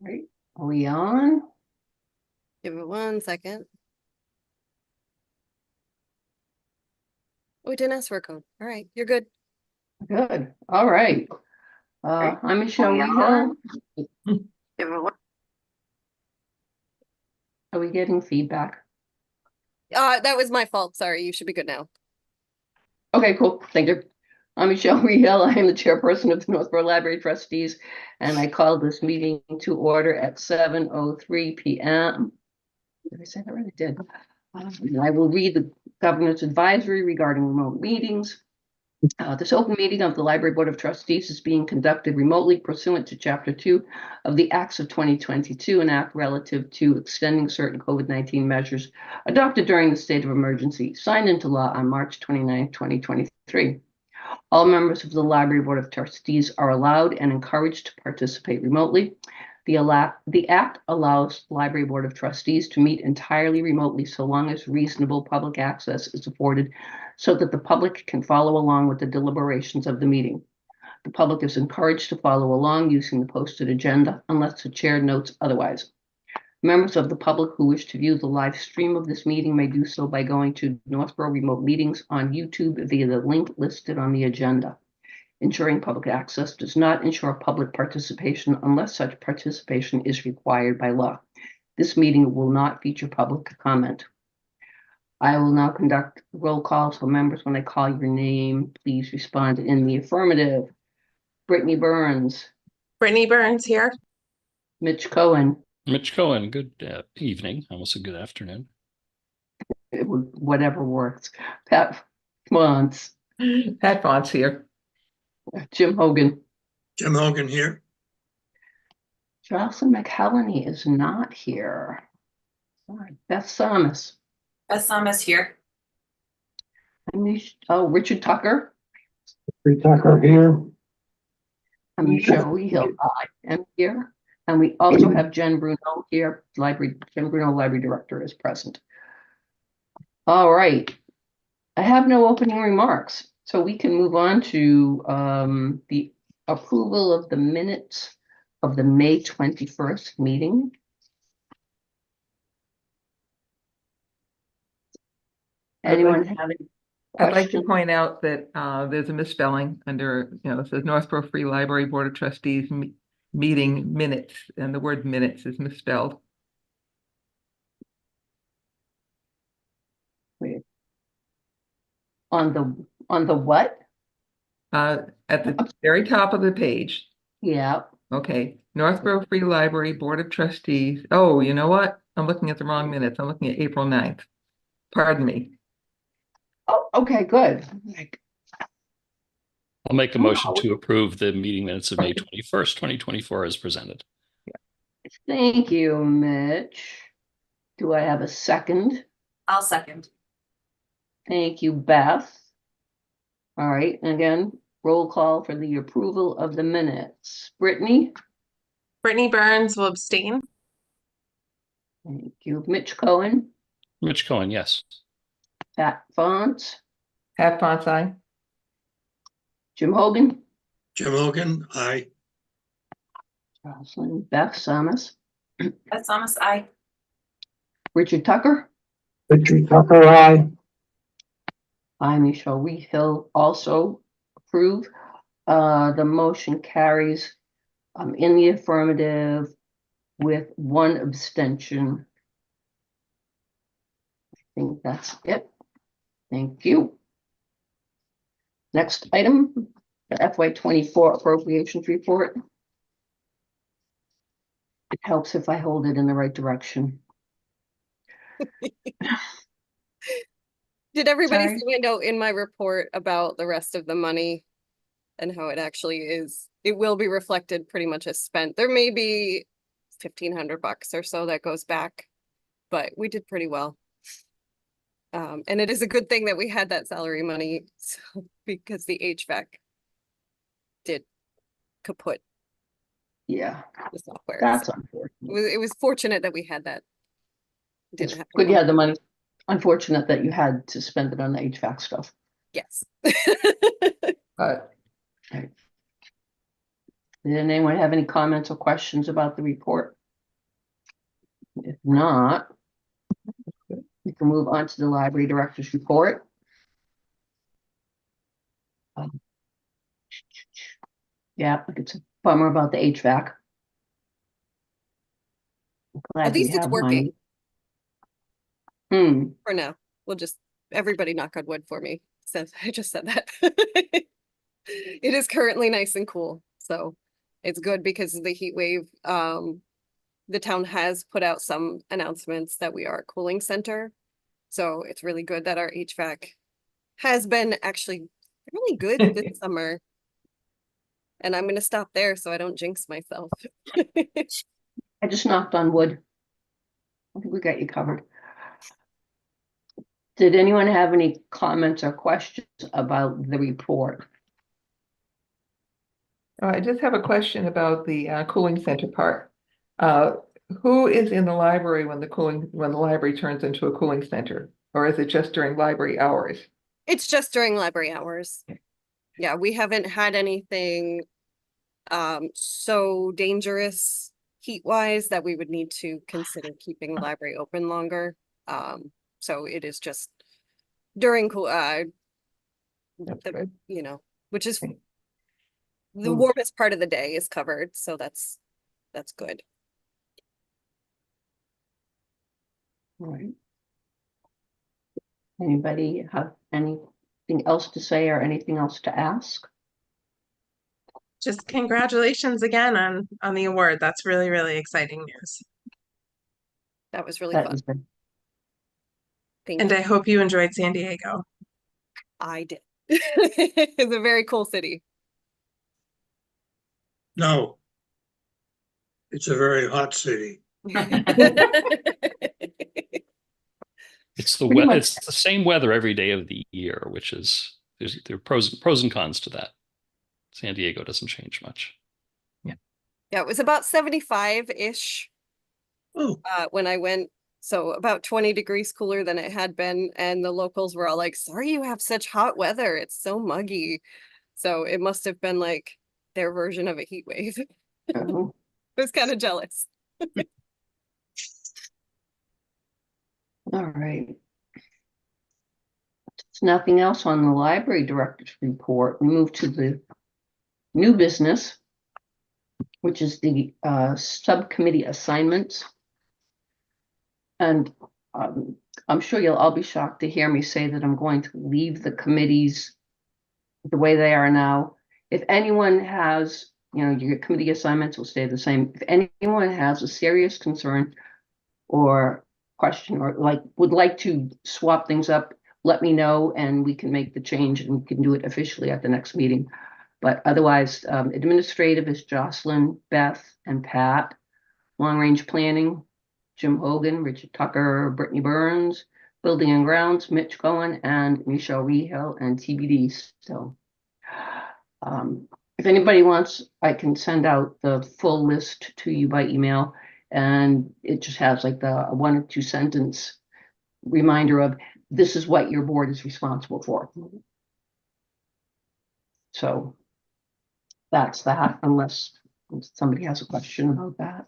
Right, are we on? Give it 1 second. Oh, we didn't ask for a code. All right, you're good. Good, all right. I'm Michelle Hill. Are we getting feedback? That was my fault. Sorry, you should be good now. Okay, cool, thank you. I'm Michelle Hill. I am the chairperson of the Northborough Library Trustees, and I called this meeting to order at 7:03 p.m. Did I say that right? I did. I will read the governor's advisory regarding remote meetings. This open meeting of the Library Board of Trustees is being conducted remotely pursuant to Chapter 2 of the Acts of 2022, an act relative to extending certain COVID-19 measures adopted during the state of emergency, signed into law on March 29, 2023. All members of the Library Board of Trustees are allowed and encouraged to participate remotely. The act allows Library Board of Trustees to meet entirely remotely so long as reasonable public access is afforded so that the public can follow along with the deliberations of the meeting. The public is encouraged to follow along using the posted agenda unless the chair notes otherwise. Members of the public who wish to view the live stream of this meeting may do so by going to Northborough Remote Meetings on YouTube via the link listed on the agenda. Ensuring public access does not ensure public participation unless such participation is required by law. This meeting will not feature public comment. I will now conduct roll call, so members, when I call your name, please respond in the affirmative. Brittany Burns. Brittany Burns here. Mitch Cohen. Mitch Cohen, good evening, almost a good afternoon. Whatever works. Pat Fonts. Pat Fonts here. Jim Hogan. Jim Hogan here. Jocelyn McHeleny is not here. Sorry. Beth Samus. Beth Samus here. Richard Tucker. Richard Tucker here. I'm Michelle Hill. I am here. And we also have Jen Bruno here. Jen Bruno, Library Director, is present. All right. I have no opening remarks, so we can move on to the approval of the minutes of the May 21st meeting. Anyone have any questions? I'd like to point out that there's a misspelling under, it says Northborough Free Library Board of Trustees meeting minutes, and the word minutes is misspelled. Wait. On the what? At the very top of the page. Yeah. Okay, Northborough Free Library Board of Trustees. Oh, you know what? I'm looking at the wrong minutes. I'm looking at April 9th. Pardon me. Oh, okay, good. I'll make a motion to approve the meeting minutes of May 21st, 2024 as presented. Thank you, Mitch. Do I have a second? I'll second. Thank you, Beth. All right, and again, roll call for the approval of the minutes. Brittany? Brittany Burns will abstain. Thank you. Mitch Cohen? Mitch Cohen, yes. Pat Fonts? Pat Fonts, aye. Jim Hogan? Jim Hogan, aye. Jocelyn. Beth Samus? Beth Samus, aye. Richard Tucker? Richard Tucker, aye. I, Michelle Hill, also approve. The motion carries in the affirmative with one abstention. I think that's it. Thank you. Next item, the FY24 appropriations report. It helps if I hold it in the right direction. Did everybody Sorry? see my note in my report about the rest of the money and how it actually is? It will be reflected pretty much as spent. There may be $1,500 or so that goes back, but we did pretty well. And it is a good thing that we had that salary money, so, because the HVAC did kaput Yeah, the software. that's So unfortunate. it was fortunate that we had that. It's Didn't have to good come you up. had the money. Unfortunate that you had to spend it on the HVAC stuff. Yes. Did anyone have any comments or questions about the report? If not, we can move on to the library director's report. Yeah, it's a bummer about the HVAC. I'm glad At we least it's have working one. for now. We'll just, everybody knock on wood for me. Since I just said that. It is currently nice and cool, so it's good because of the heat wave. The town has put out some announcements that we are a cooling center. So it's really good that our HVAC has been actually really good this summer. And I'm gonna stop there so I don't jinx myself. I just knocked on wood. I think we got you covered. Did anyone have any comments or questions about the report? I just have a question about the cooling center part. Who is in the library when the library turns into a cooling center? Or is it just during library hours? It's just during library hours. Yeah, we haven't had anything so dangerous heat wise that we would need to consider keeping the library open longer. So it is just during cool That's good. you know, which is Okay. the warmest part of the day is covered, so that's good. All right. Anybody have anything else to say or anything else to ask? Just congratulations again on the award. That's really, really exciting news. That was really That fun. is good. Thank And you. I hope you enjoyed San Diego. I did. It's a very cool city. No, it's a very hot city. It's the Pretty much. it's the same weather every day of the year, which is there are pros and cons to that. San Diego doesn't change much. Yeah, it was about 75-ish Oh, when I went. So about 20 degrees cooler than it had been. And the locals were all like, sorry you have such hot weather. It's so muggy. So it must have been like their version of a heat wave. Oh, I was kind of jealous. all right. There's nothing else on the library director's report. We move to the new business, which is the subcommittee assignments. And I'm sure you'll all be shocked to hear me say that I'm going to leave the committees the way they are now. If anyone has, your committee assignments will stay the same. If anyone has a serious concern or question or would like to swap things up, let me know and we can make the change and we can do it officially at the next meeting. But otherwise, administrative is Jocelyn, Beth, and Pat. Long range planning, Jim Hogan, Richard Tucker, Brittany Burns. Building and grounds, Mitch Cohen and Michelle Rehill, and TBD. So if anybody wants, I can send out the full list to you by email. And it just has like the 1 or 2 sentence reminder of this is what your board is responsible for. So that's that, unless somebody has a question about that.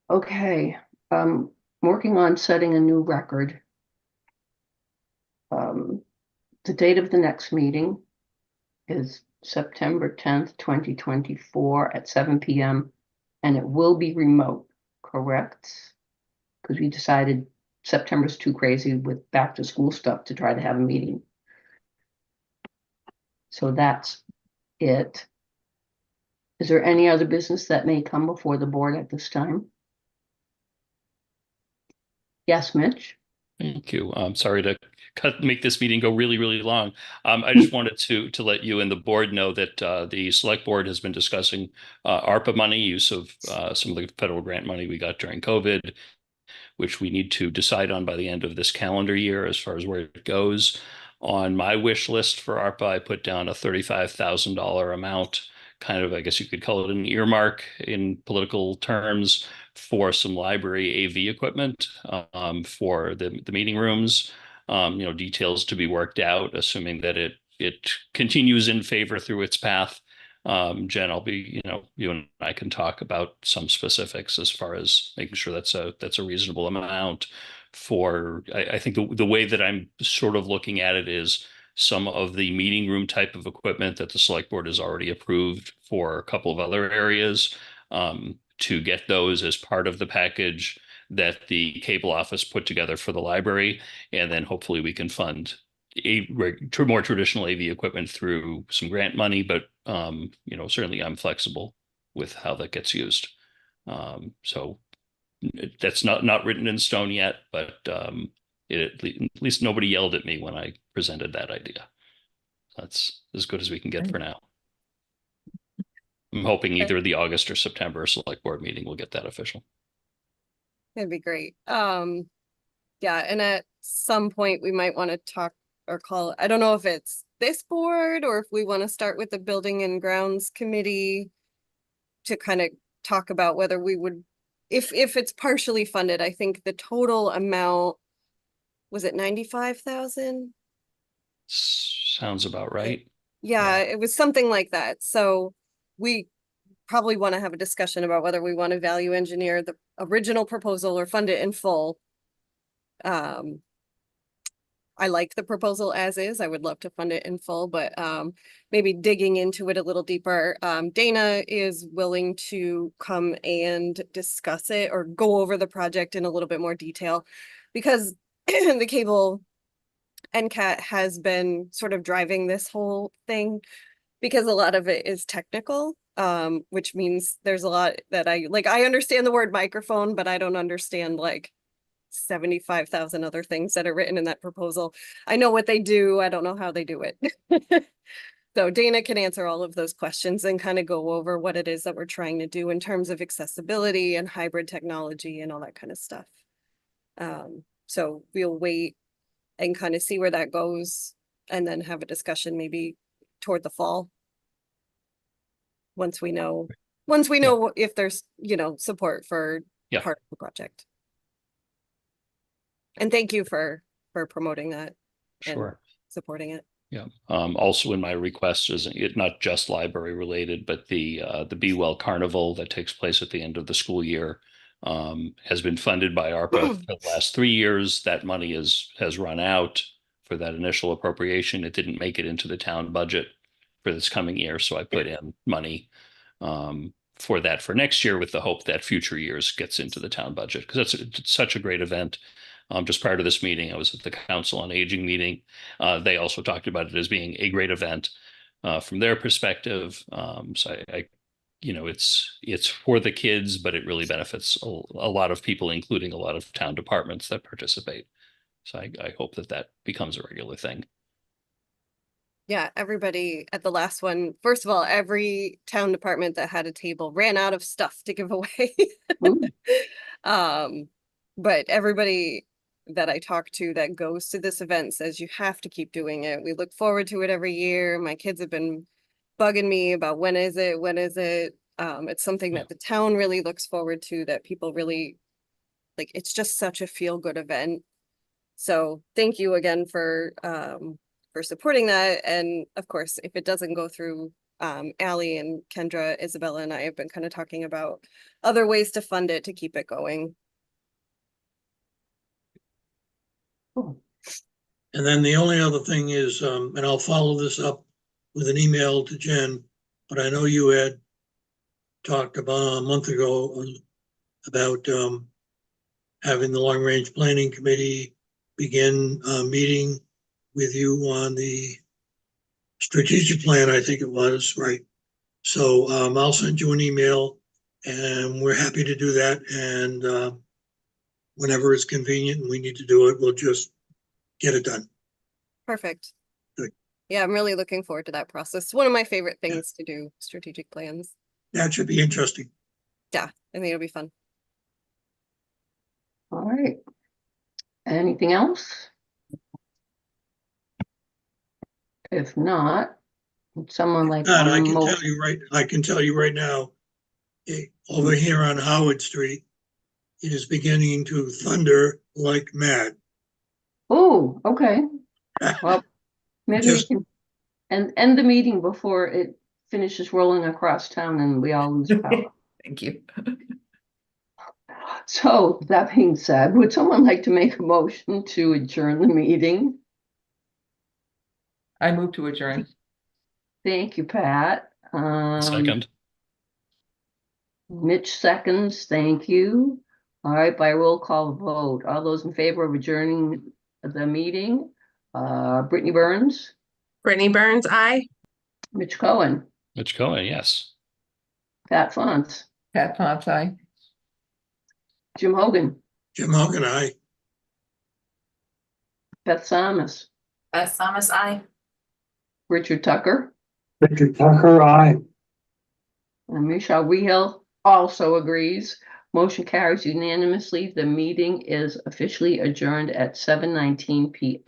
Okay, working on setting a new record. The date of the next meeting is September 10th, 2024 at 7 p.m. and it will be remote, correct? Because we decided September's too crazy with back to school stuff to try to have a meeting. So that's it. Is there any other business that may come before the board at this time? Yes, Mitch? Thank you. I'm sorry to make this meeting go really, really long. I just wanted to let you and the board know that the select board has been discussing ARPA money, use of some of the federal grant money we got during COVID, which we need to decide on by the end of this calendar year as far as where it goes. On my wish list for ARPA, I put down a $35,000 amount, kind of, I guess you could call it an earmark in political terms, for some library AV equipment for the meeting rooms. Details to be worked out, assuming that it continues in favor through its path. Jen, I'll be, you and I can talk about some specifics as far as making sure that's a reasonable amount for, I think the way that I'm sort of looking at it is some of the meeting room type of equipment that the select board has already approved for a couple of other areas, to get those as part of the package that the cable office put together for the library. And then hopefully we can fund more traditional AV equipment through some grant money, but certainly I'm flexible with how that gets used. So that's not written in stone yet, but at least nobody yelled at me when I presented that idea. That's as good as we can get for now. I'm hoping either the August or September select board meeting will get that official. That'd be great. Yeah, and at some point we might want to talk or call, I don't know if it's this board or if we want to start with the Building and Grounds Committee to kind of talk about whether we would, if it's partially funded, I think the total amount, was it 95,000? Sounds about right. Yeah, it was something like that. So we probably want to have a discussion about whether we want to value engineer the original proposal or fund it in full. I like the proposal as is. I would love to fund it in full, but maybe digging into it a little deeper. Dana is willing to come and discuss it or go over the project in a little bit more detail because the cable NCAT has been sort of driving this whole thing because a lot of it is technical, which means there's a lot that I understand the word microphone, but I don't understand like 75,000 other things that are written in that proposal. I know what they do. I don't know how they do it. So Dana can answer all of those questions and kind of go over what it is that we're trying to do in terms of accessibility and hybrid technology and all that kind of stuff. So we'll wait and kind of see where that goes and then have a discussion maybe toward the fall. Once we know if there's, support for part of the project. And thank you for promoting that. Sure. And supporting it. Yeah. Also in my request is it not just library related, but the Be Well Carnival that takes place at the end of the school year has been funded by ARPA for the last 3 years. That money has run out for that initial appropriation. It didn't make it into the town budget for this coming year, so I put in money for that for next year with the hope that future years gets into the town budget because it's such a great event. Just prior to this meeting, I was at the Council on Aging meeting. They also talked about it as being a great event from their perspective. So it's for the kids, but it really benefits a lot of people, including a lot of town departments that participate. So I hope that becomes a regular thing. Yeah, everybody at the last one, first of all, every town department that had a table ran out of stuff to give away. But everybody that I talk to that goes to this event says you have to keep doing it. We look forward to it every year. My kids have been bugging me about when is it? It's something that the town really looks forward to, that people really like. It's just such a feel-good event. So thank you again for supporting that. And of course, if it doesn't go through, Allie and Kendra, Isabella, and I have been kind of talking about other ways to fund it to keep it going. And then the only other thing is, and I'll follow this up with an email to Jen, but I know you had talked about a month ago about having the Long Range Planning Committee begin meeting with you on the strategic plan, I think it was, right? So I'll send you an email and we're happy to do that. And whenever it's convenient and we need to do it, we'll just get it done. Perfect. Good. Yeah, I'm really looking forward to that process. It's one of my favorite things to do, strategic plans. That should be interesting. Yeah, I think it'll be fun. All right. Anything else? If not, would someone like And I a can mo- tell you right now, over here on Howard Street, it is beginning to thunder like mad. Oh, okay. Well, maybe we Just can end the meeting before it finishes rolling across town and we all lose power. Thank you. So that being said, would someone like to make a motion to adjourn the meeting? I move to adjourn. Thank you, Pat. Second. Mitch seconds, thank you. All right, by roll call vote, all those in favor of adjourning the meeting? Brittany Burns, Brittany Burns, aye. Mitch Cohen, Mitch Cohen, yes. Pat Fonts, Pat Fonts, aye. Jim Hogan, Jim Hogan, aye. Beth Samus, Beth Thomas, I. Richard Tucker, Richard Tucker, aye. and Michelle Rehill also agrees. Motion carries unanimously. The meeting is officially adjourned at 7:19 p.m.